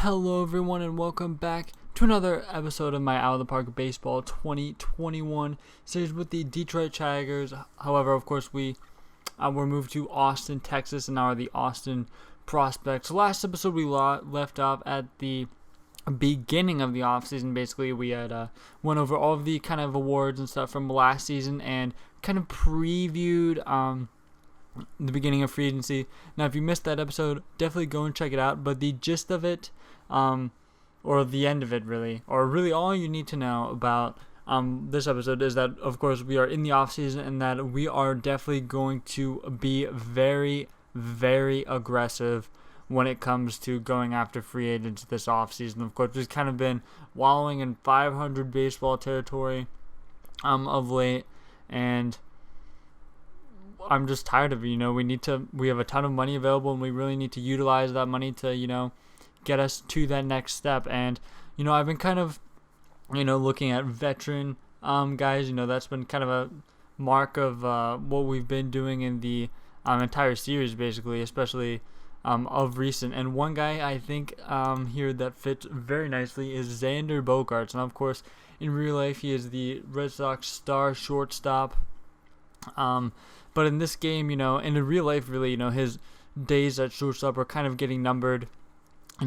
Hello everyone and welcome back to another episode of my Out of the Park Baseball 2021 series with the Detroit Tigers. However, of course, we're moved to Austin, Texas, and now are the Austin Prospects. Last episode we left off at the beginning of the offseason. Basically, we had went over all of the kind of awards and stuff from last season and kind of previewed the beginning of free agency. Now, if you missed that episode, definitely go and check it out. But the gist of it, or the end of it, really all you need to know about this episode is that, of course, we are in the offseason and that we are definitely going to be very, very aggressive when it comes to going after free agents this offseason. Of course, we've kind of been wallowing in 500 baseball territory of late, and I'm just tired of it. We have a ton of money available, and we really need to utilize that money to, get us to that next step. And, I've been kind of, looking at veteran guys. That's been kind of a mark of what we've been doing in the entire series, basically, especially of recent. And one guy I think here that fits very nicely is Xander Bogaerts. And, of course, in real life, he is the Red Sox star shortstop. But in this game, and in real life, really, his days at shortstop are kind of getting numbered,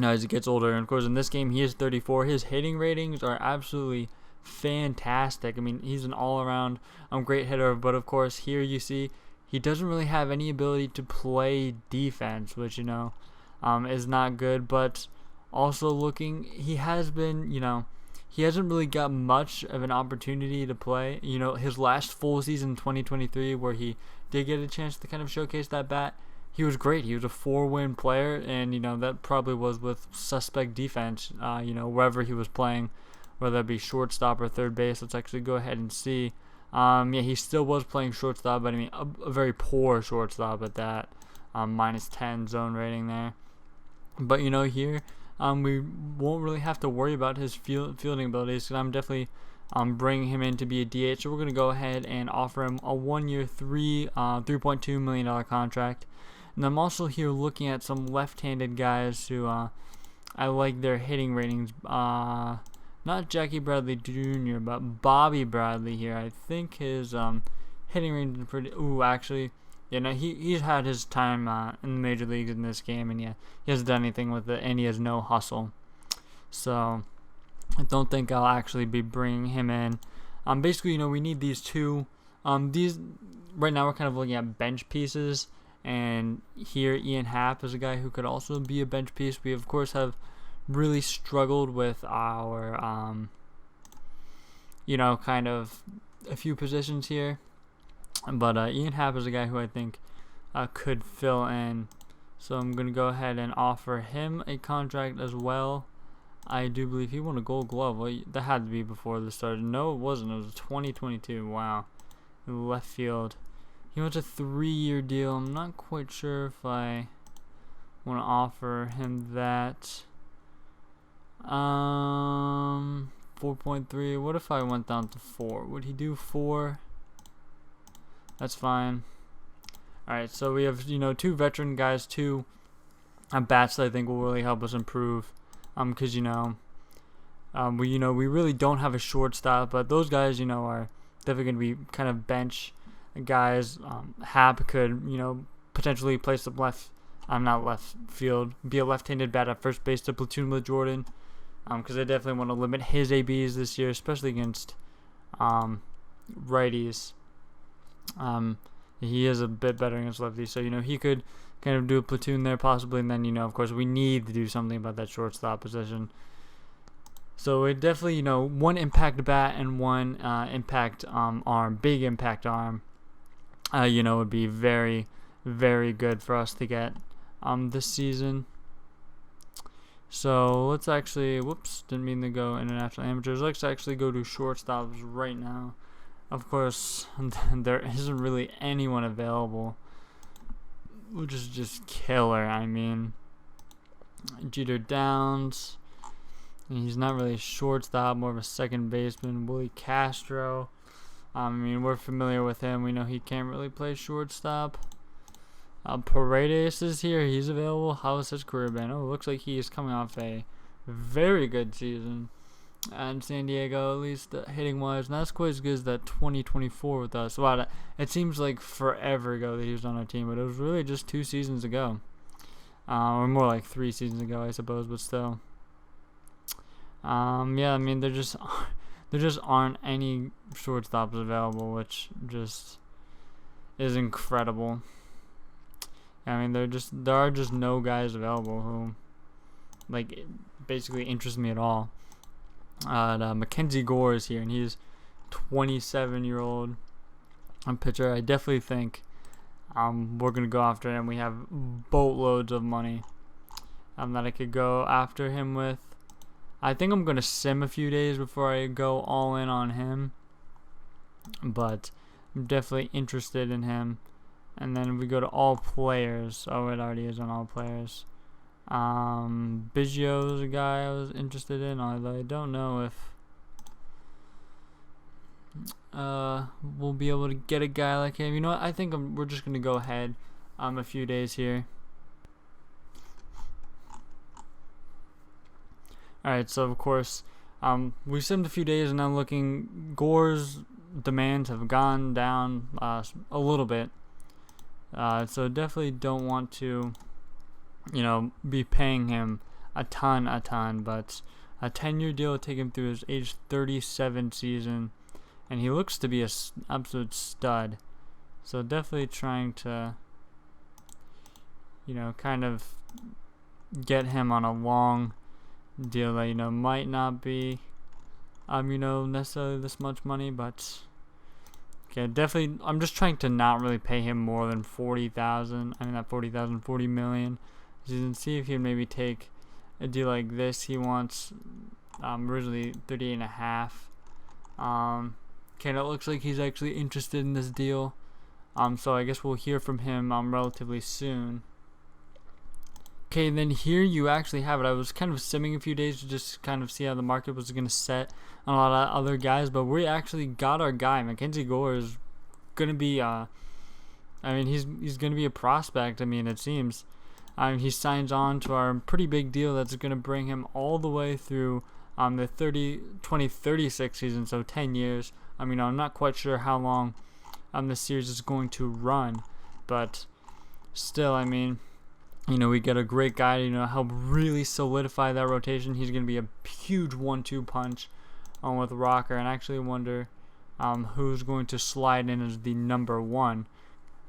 as he gets older. And, of course, in this game, he is 34. His hitting ratings are absolutely fantastic. I mean, he's an all-around great hitter. But, of course, here you see he doesn't really have any ability to play defense, which, is not good. But also he has been, he hasn't really got much of an opportunity to play. His last full season, 2023, where he did get a chance to kind of showcase that bat, he was great. He was a 4-win player, and, that probably was with suspect defense, wherever he was playing, whether it be shortstop or third base. Let's actually go ahead and see. He still was playing shortstop, but, a very poor shortstop at that, -10 zone rating there. But, here, we won't really have to worry about his fielding abilities, because I'm definitely bringing him in to be a DH. So we're going to go ahead and offer him a 1-year, $3.2 million contract. And I'm also here looking at some left-handed guys who I like their hitting ratings. Not Jackie Bradley Jr., but Bobby Bradley here. I think his hitting range is pretty... actually... he's had his time in the major leagues in this game, and he hasn't done anything with it, and he has no hustle. So I don't think I'll actually be bringing him in. Basically, we need these two. These right now we're kind of looking at bench pieces, and here Ian Happ is a guy who could also be a bench piece. We of course have really struggled with our, kind of a few positions here. But Ian Happ is a guy who I think could fill in. So I'm going to go ahead and offer him a contract as well. I do believe he won a Gold Glove. Well, that had to be before this started. No, it wasn't. It was 2022. Wow. Left field. He wants a 3-year deal. I'm not quite sure if I want to offer him that. 4.3. What if I went down to 4? Would he do 4? That's fine. Alright, so we have, two veteran guys, two bats that I think will really help us improve. Because, we really don't have a shortstop, but those guys, are definitely going to be kind of bench guys. Hap could, potentially play some not left field, be a left-handed bat at first base to platoon with Jordan. Because I definitely want to limit his ABs this year, especially against righties. He is a bit better against lefties, so he could kind of do a platoon there possibly, and then of course we need to do something about that shortstop position. So it definitely one impact bat and one impact arm, big impact arm, would be very, very good for us to get this season. So let's actually, didn't mean to go international amateurs. Let's actually go to shortstops right now. Of course, there isn't really anyone available, which is just killer. Jeter Downs, he's not really a shortstop, more of a second baseman. Willie Castro, we're familiar with him. We know he can't really play shortstop. Paredes is here. He's available. How has his career been? Oh, it looks like he is coming off a very good season. And San Diego, at least hitting wise, not as quite as good as that 2024 with us. Wow, it seems like forever ago that he was on our team, but it was really just 2 seasons ago. Or more like 3 seasons ago, I suppose, but still. Yeah, I mean, there just aren't any shortstops available, which just is incredible. I mean, there are just no guys available who, like, basically interest me at all. Mckenzie Gore is here, and he's 27-year-old pitcher. I definitely think we're going to go after him. We have boatloads of money that I could go after him with. I think I'm going to sim a few days before I go all in on him, but I'm definitely interested in him. And then we go to all players. Oh, it already is on all players. Biggio is a guy I was interested in, although I don't know if we'll be able to get a guy like him. You know what? I think we're just going to go ahead a few days here. Alright, so of course, we simmed a few days, and I'm looking. Gore's demands have gone down a little bit. So definitely don't want to, be paying him a ton, but a 10-year deal will take him through his age 37 season, and he looks to be an absolute stud. So definitely trying to, kind of get him on a long deal that, might not be, necessarily this much money, but okay, definitely, I'm just trying to not really pay him more than 40,000. I mean, not 40,000, 40 million. So you can see if he maybe take a deal like this. He wants originally 38.5. Okay, it looks like he's actually interested in this deal. So I guess we'll hear from him relatively soon. Okay, then here you actually have it. I was kind of simming a few days to just kind of see how the market was going to set on a lot of other guys, but we actually got our guy. Mckenzie Gore is going to be, he's going to be a prospect, it seems. He signs on to our pretty big deal that's going to bring him all the way through the 2036 season, so 10 years. I'm not quite sure how long this series is going to run, but still, we get a great guy to, help really solidify that rotation. He's going to be a huge 1-2 punch with Rocker, and I actually wonder who's going to slide in as the number 1.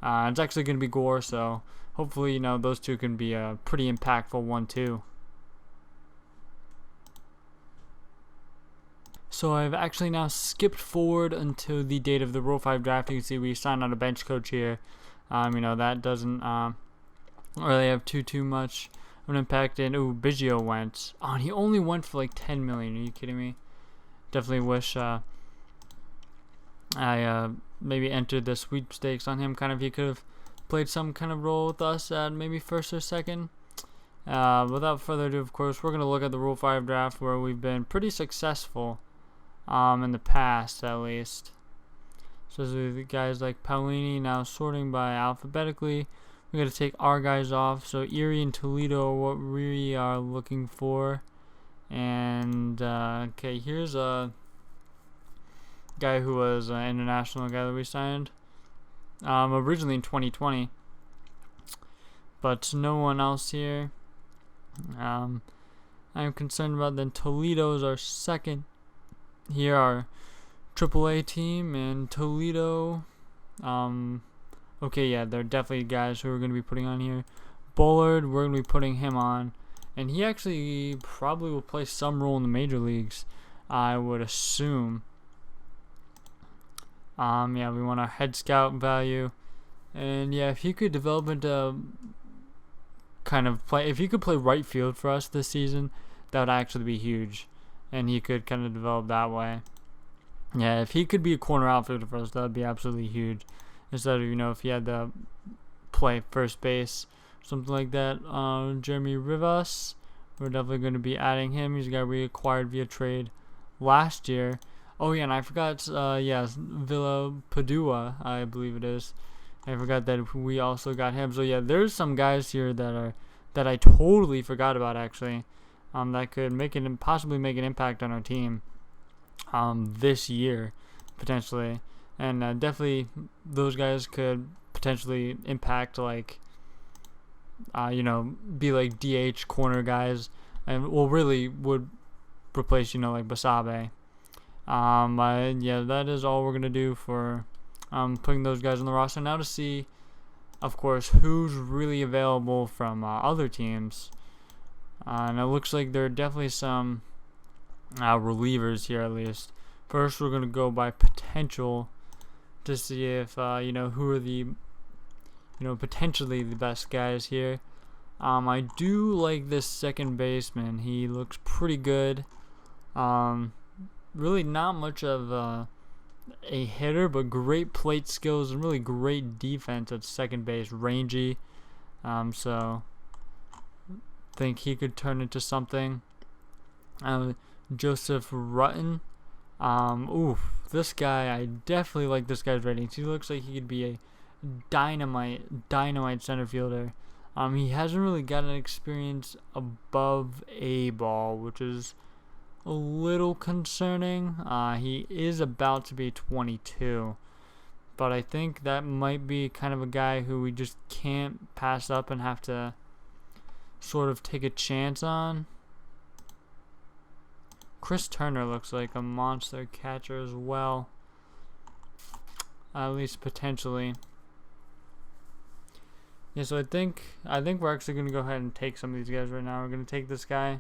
It's actually going to be Gore, so hopefully, those two can be a pretty impactful 1-2. So I've actually now skipped forward until the date of the Rule 5 draft. You can see we signed on a bench coach here. That doesn't really have too much of an impact. And Biggio went. Oh, and he only went for like 10 million. Are you kidding me? Definitely wish I maybe entered the sweepstakes on him. He could have played some kind of role with us at maybe first or second. Without further ado, of course, we're going to look at the Rule 5 draft, where we've been pretty successful in the past, at least. So the guys like Paulini now sorting by alphabetically. We're going to take our guys off. So Erie and Toledo are what we are looking for. And, okay, here's a guy who was an international guy that we signed originally in 2020. But no one else here. I'm concerned about. Then Toledo is our second. Here, our AAA team, and Toledo. Okay, yeah, they're definitely guys who we're going to be putting on here. Bullard, we're going to be putting him on, and he actually probably will play some role in the major leagues, I would assume. Yeah, we want our head scout value, and yeah, if he could develop into if he could play right field for us this season, that would actually be huge, and he could kind of develop that way. Yeah, if he could be a corner outfielder for us, that would be absolutely huge. Instead of, if he had to play first base, something like that. Jeremy Rivas, we're definitely going to be adding him. He's a guy we acquired via trade last year. Oh yeah, and I forgot, Villa Padua, I believe it is. I forgot that we also got him. So yeah, there's some guys here that I totally forgot about, actually. that could possibly make an impact on our team this year, potentially. And definitely those guys could potentially impact, like, be like DH corner guys, and really would replace, like Basabe. Yeah, that is all we're going to do for putting those guys on the roster. Now to see, of course, who's really available from other teams. And it looks like there are definitely some relievers here, at least. First, we're going to go by potential to see if, who are the, potentially the best guys here. I do like this second baseman. He looks pretty good. Really not much of a hitter, but great plate skills and really great defense at second base. Rangy. So think he could turn into something. Joseph Rutten. This guy, I definitely like this guy's ratings. He looks like he could be a dynamite center fielder. He hasn't really gotten experience above A ball, which is a little concerning. He is about to be 22, but I think that might be kind of a guy who we just can't pass up and have to sort of take a chance on. Chris Turner looks like a monster catcher as well, at least potentially. Yeah, so I think we're actually going to go ahead and take some of these guys right now. We're going to take this guy.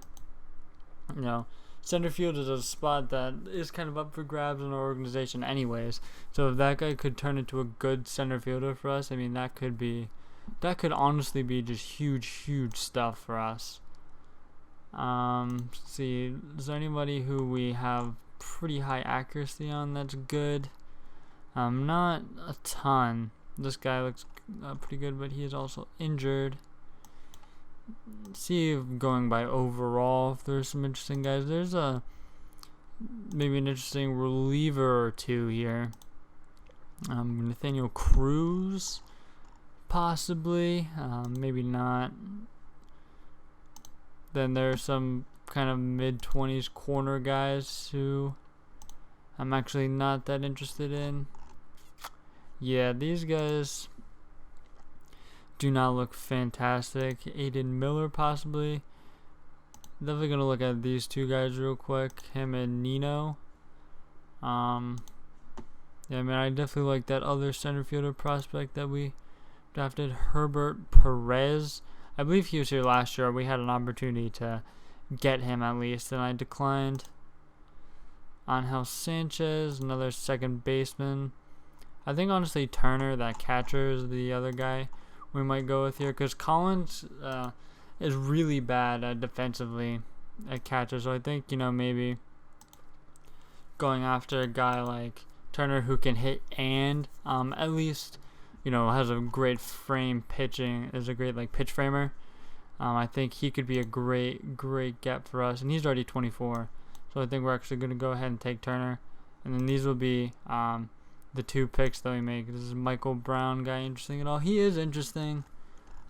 Center field is a spot that is kind of up for grabs in our organization anyways. So if that guy could turn into a good center fielder for us, I mean, that could honestly be just huge stuff for us. Let's see, is there anybody who we have pretty high accuracy on that's good? Not a ton. This guy looks pretty good, but he is also injured. See if going by overall, if there's some interesting guys. There's maybe an interesting reliever or two here. Nathaniel Cruz, possibly. Maybe not. Then there's some kind of mid-20s corner guys who I'm actually not that interested in. Yeah, these guys do not look fantastic. Aiden Miller, possibly. Definitely going to look at these two guys real quick. Him and Nino. Yeah, I definitely like that other center fielder prospect that we drafted, Herbert Perez. I believe he was here last year. We had an opportunity to get him at least, and I declined. Angel Sanchez, another second baseman. I think honestly Turner, that catcher, is the other guy we might go with here, because Collins is really bad defensively at catcher. So I think, maybe going after a guy like Turner who can hit and at least has a great frame pitching, is a great pitch framer. I think he could be a great get for us, and he's already 24. So I think we're actually going to go ahead and take Turner, and then these will be the two picks that we make. This is Michael Brown guy interesting at all? He is interesting,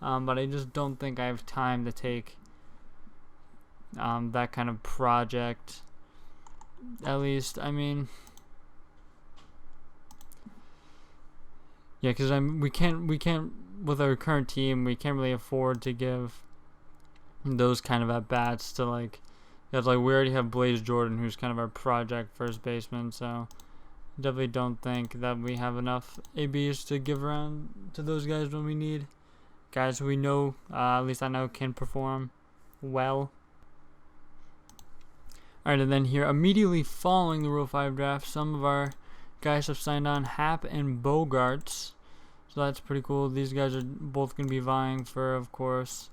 but I just don't think I have time to take that kind of project. At least, I mean, yeah, because we can't with our current team, we can't really afford to give those kind of at bats to we already have Blaze Jordan, who's kind of our project first baseman. So definitely don't think that we have enough ABs to give around to those guys when we need guys who we know, at least I know, can perform well. Alright, and then here, immediately following the Rule 5 draft, some of our guys have signed on, Happ and Bogarts. So that's pretty cool. These guys are both going to be vying for, of course,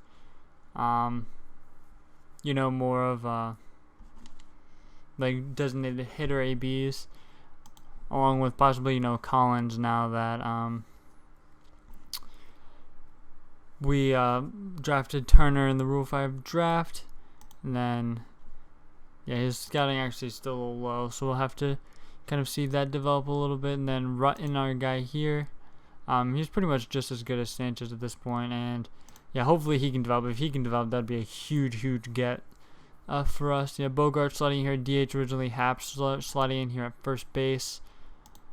more of designated hitter ABs, along with possibly Collins, now that we drafted Turner in the Rule 5 draft. And then his scouting actually is still a little low, so we'll have to kind of see that develop a little bit. And then Rutten, our guy here, he's pretty much just as good as Sanchez at this point, and hopefully he can develop. If he can develop, that'd be a huge get for us. Yeah, Bogart sliding here, DH originally, Happ sliding in here at first base.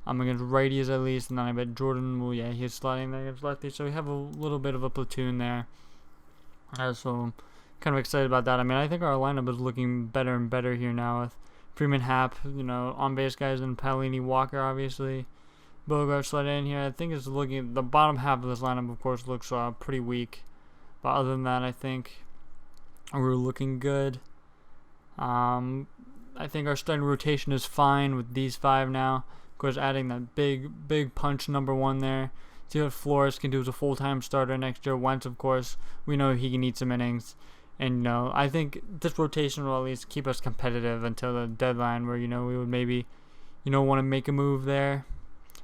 Against righties at least, and then I bet Jordan will, yeah, he's sliding there against lefties. So we have a little bit of a platoon there. So I'm kind of excited about that. I mean, I think our lineup is looking better and better here now with Freeman, Happ, on base guys, and Paolini, Walker, obviously. Bogart sliding in here. I think it's looking, the bottom half of this lineup, of course, looks pretty weak. But other than that, I think we're looking good. I think our starting rotation is fine with these 5 now. Of course, adding that big punch number 1 there. See what Flores can do as a full-time starter next year. Wentz, of course, we know he can eat some innings. And, I think this rotation will at least keep us competitive until the deadline where, we would maybe, want to make a move there.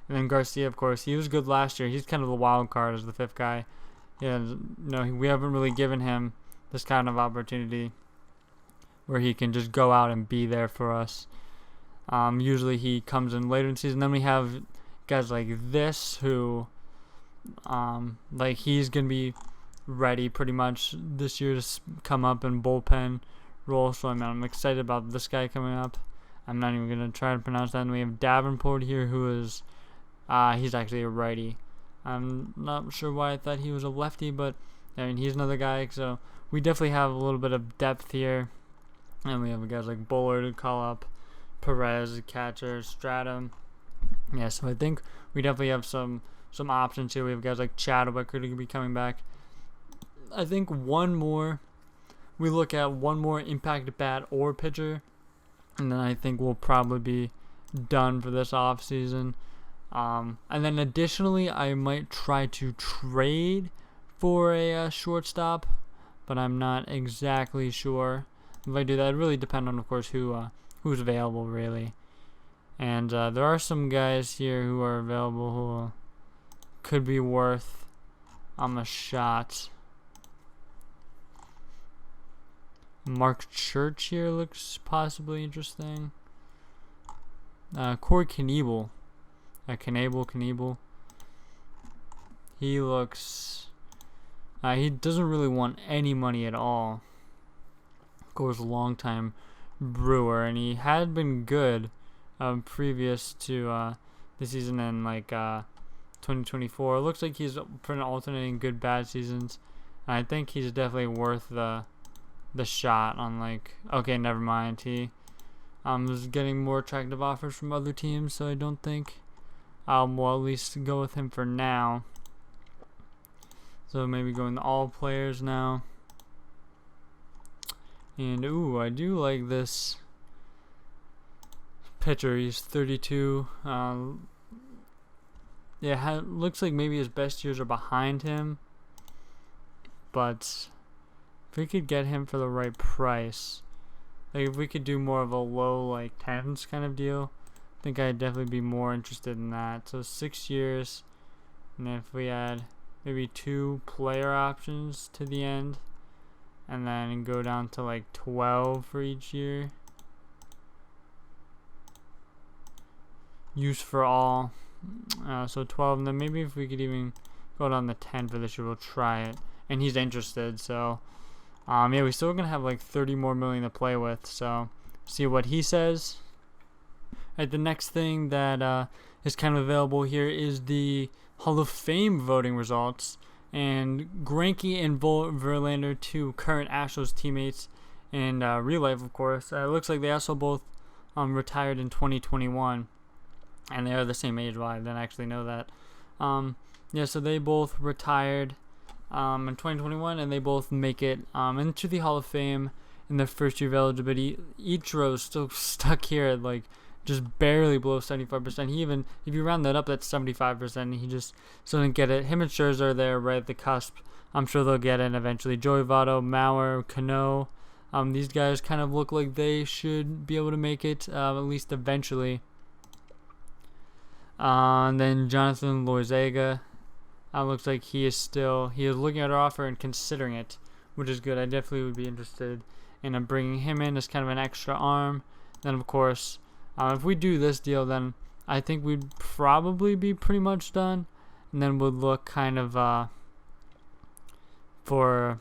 And then Garcia, of course, he was good last year. He's kind of the wild card as the 5th guy. Yeah, we haven't really given him this kind of opportunity where he can just go out and be there for us. Usually he comes in later in the season. Then we have guys like this who, he's going to be ready pretty much this year to come up and bullpen role. So I'm excited about this guy coming up. I'm not even going to try to pronounce that. And we have Davenport here who is, he's actually a righty. I'm not sure why I thought he was a lefty, but he's another guy. So we definitely have a little bit of depth here. And we have guys like Buller to call up, Perez, catcher, Stratum. Yeah, so I think we definitely have some options here. We have guys like Chadwick who are going to be coming back. I think we look at one more impact bat or pitcher, and then I think we'll probably be done for this offseason. And then additionally, I might try to trade for a shortstop, but I'm not exactly sure. If I do that, it really depends on, of course, who's available, really. And there are some guys here who are available who could be worth a shot. Mark Church here looks possibly interesting. Corey Knebel. Knebel. He looks... he doesn't really want any money at all. Of course, a long-time Brewer, and he had been good previous to the season in 2024. It looks like he's been alternating good bad seasons. And I think he's definitely worth the shot on okay, never mind. He is getting more attractive offers from other teams, so I don't think we'll at least go with him for now. So maybe going to all players now. And I do like this pitcher. He's 32. Looks like maybe his best years are behind him. But if we could get him for the right price, if we could do more of a low 10s kind of deal, I think I'd definitely be more interested in that. So 6 years, and if we add maybe 2 player options to the end, and then go down to 12 for each year. Use for all. So 12, and then maybe if we could even go down to 10 for this year, we'll try it. And he's interested, so we're still gonna have 30 more million to play with. So see what he says. Alright, the next thing that is kind of available here is the Hall of Fame voting results. And Greinke and Verlander, 2 current Astros teammates in real life, of course. It looks like they also both retired in 2021, and they are the same age. Well, I didn't actually know that. So they both retired in 2021, and they both make it into the Hall of Fame in their first year of eligibility. Ichiro is still stuck here at just barely below 75%. He even, if you round that up, that's 75%. He just doesn't get it. Him and Scherzer are there right at the cusp. I'm sure they'll get in eventually. Joey Votto, Mauer, Cano. These guys kind of look like they should be able to make it, at least eventually. And then Jonathan Loizaga. Looks like he is looking at our offer and considering it, which is good. I definitely would be interested in bringing him in as kind of an extra arm. Then, of course, if we do this deal, then I think we'd probably be pretty much done. And then we'd look kind of for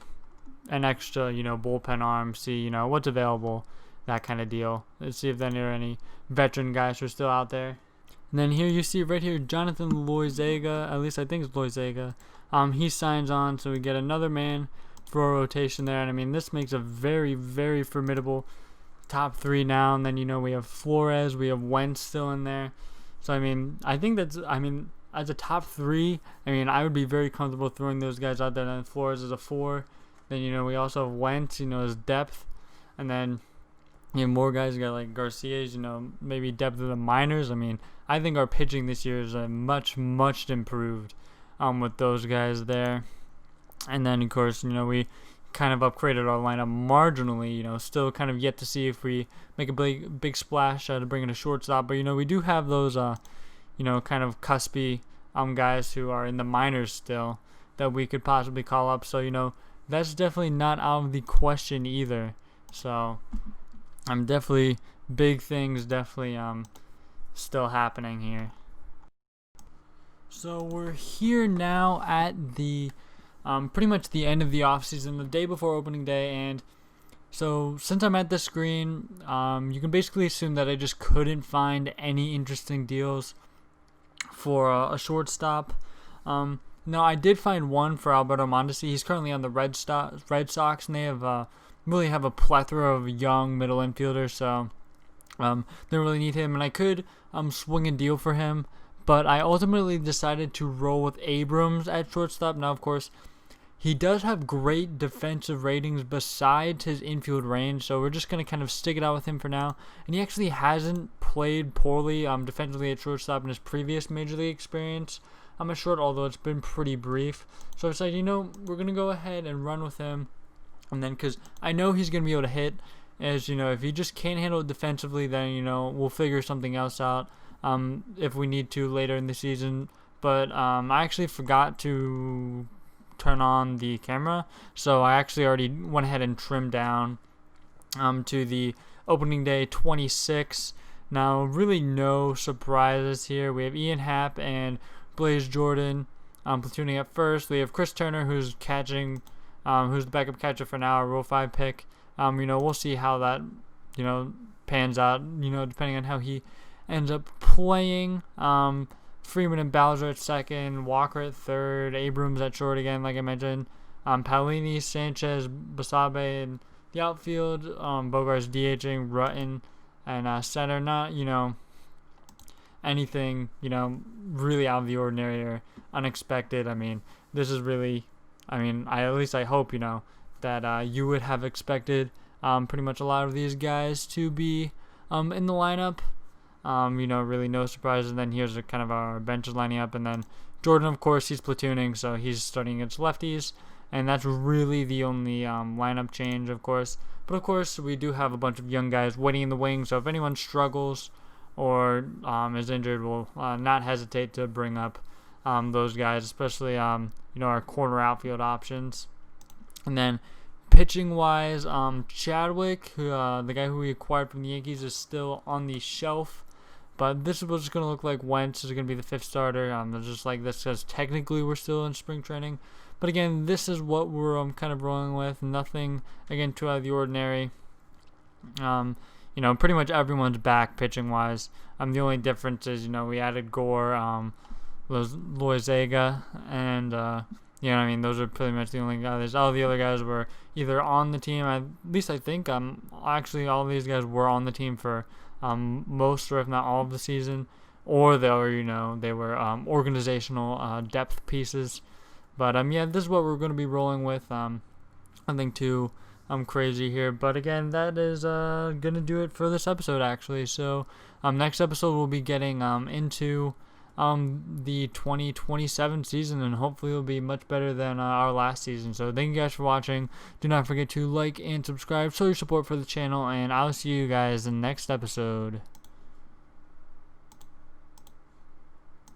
an extra, bullpen arm, see, what's available, that kind of deal. Let's see if there are any veteran guys who are still out there. And then here you see right here, Jonathan Loizaga, at least I think it's Loizaga. He signs on, so we get another man for a rotation there. And I mean, this makes a very, very formidable top 3 now. And then, we have Flores, we have Wentz still in there. So, I mean, I think as a top 3, I would be very comfortable throwing those guys out there. And then Flores is a 4. Then, we also have Wentz, as depth. And then, more guys. You got like Garcia's, maybe depth of the minors. I think our pitching this year is much, much improved with those guys there. And then, of course, we kind of upgraded our lineup marginally, still kind of yet to see if we make a big splash to bring in a shortstop. But, we do have those, kind of cuspy guys who are in the minors still that we could possibly call up. So, that's definitely not out of the question either. So, definitely big things definitely still happening here. So we're here now at the pretty much the end of the offseason, the day before opening day, and so since I'm at the screen, you can basically assume that I just couldn't find any interesting deals for a shortstop. No, I did find one for Alberto Mondesi. He's currently on the Red Sox, and they have really have a plethora of young middle infielders, so they really need him. And I could swing a deal for him, but I ultimately decided to roll with Abrams at shortstop. Now, of course, he does have great defensive ratings besides his infield range, so we're just going to kind of stick it out with him for now. And he actually hasn't played poorly defensively at shortstop in his previous major league experience. I'm a short, although it's been pretty brief. So I decided, we're going to go ahead and run with him. And then, because I know he's going to be able to hit, as if he just can't handle it defensively, then, we'll figure something else out if we need to later in the season. But I actually forgot to turn on the camera, so I actually already went ahead and trimmed down to the opening day 26. Now, really no surprises here. We have Ian Happ and Blaze Jordan platooning at first. We have Chris Turner, who's catching. Who's the backup catcher for now, a Rule 5 pick. We'll see how that, pans out, depending on how he ends up playing. Freeman and Bowser at second, Walker at third, Abrams at short again, like I mentioned. Paolini, Sanchez, Basabe in the outfield. Bogart's DHing, Rutten, and center. Not, anything, really out of the ordinary or unexpected. This is really... I hope, that you would have expected pretty much a lot of these guys to be in the lineup. Really no surprises. And then here's kind of our benches lining up. And then Jordan, of course, he's platooning, so he's starting against lefties. And that's really the only lineup change, of course. But, of course, we do have a bunch of young guys waiting in the wings. So if anyone struggles or is injured, we'll not hesitate to bring up those guys, especially our corner outfield options. And then pitching wise, Chadwick, who the guy who we acquired from the Yankees, is still on the shelf, but this is what's going to look like. Wentz is going to be the 5th starter. Just like this, because technically we're still in spring training, but again, this is what we're kind of rolling with. Nothing again too out of the ordinary. Pretty much everyone's back pitching wise. The only difference is we added Gore, Loizaga, and those are pretty much the only guys. All the other guys were either on the team, at least I think actually all of these guys were on the team for most or if not all of the season, or they were organizational depth pieces. But this is what we're going to be rolling with. Nothing too crazy here, but again, that is gonna do it for this episode actually. So next episode we'll be getting into the 2027 season, and hopefully it'll be much better than our last season. So thank you guys for watching. Do not forget to like and subscribe, show your support for the channel, and I'll see you guys in the next episode.